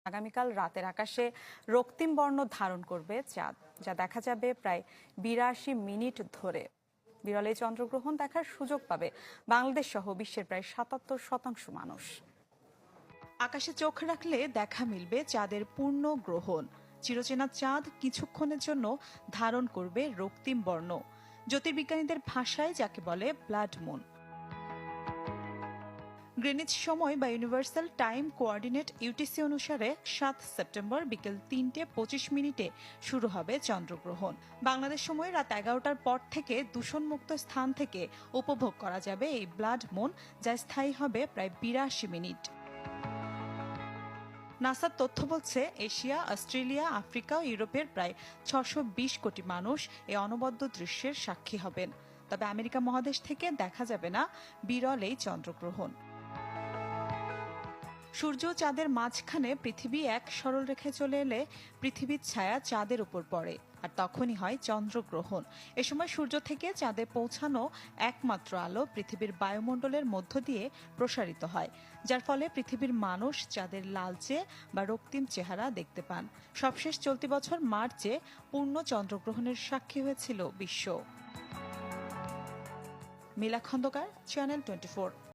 আগামীকাল রাতের আকাশে রক্তিম বর্ণ ধারণ করবে চাঁদ, যা দেখা যাবে প্রায় ৮২ মিনিট ধরে। বিরল এই চন্দ্রগ্রহণ দেখার সুযোগ পাবে বাংলাদেশ সহ বিশ্বের প্রায় ৭৭% মানুষ। আকাশে চোখ রাখলে দেখা মিলবে চাঁদের পূর্ণ গ্রহণ। চিরচেনা চাঁদ কিছুক্ষণের জন্য ধারণ করবে রক্তিম বর্ণ। জ্যোতির্বিজ্ঞানীদের ভাষায় যাকে বলে ব্লাড মুন। গ্রিনিচ সময় বা ইউনিভার্সাল টাইম কোঅর্ডিনেট ইউটিসি অনুসারে ৭ সেপ্টেম্বর বিকেল ৩:২৫ শুরু হবে চন্দ্রগ্রহণ। বাংলাদেশ সময় রাত ১১টার পর থেকে দূষণমুক্ত স্থান থেকে উপভোগ করা যাবে এই ব্লাড মুন, যা স্থায়ী হবে প্রায় ৮২ মিনিট। নাসার তথ্য বলছে, এশিয়া, অস্ট্রেলিয়া, আফ্রিকা ও ইউরোপের প্রায় ৬২০ কোটি মানুষ এই অনবদ্য দৃশ্যের সাক্ষী হবেন। তবে আমেরিকা মহাদেশ থেকে দেখা যাবে না বিরল এই চন্দ্রগ্রহণ। সূর্য চাঁদের মাঝখানে পৃথিবী এক সরল রেখায় চলে এলে পৃথিবীর ছায়া চাঁদের উপর পড়ে, আর তখনই হয় চন্দ্রগ্রহণ। এ সময় সূর্য থেকে চাঁদে পৌঁছানো একমাত্র আলো পৃথিবীর বায়ুমণ্ডলের মধ্য দিয়ে প্রসারিত হয়, যার ফলে পৃথিবীর মানুষ চাঁদের লালচে বা রক্তিম চেহারা দেখতে পান। সবশেষ চলতি বছর মার্চে পূর্ণ চন্দ্রগ্রহণের সাক্ষী হয়েছিল বিশ্ব। মিলা খন্দকার, চ্যানেল 24।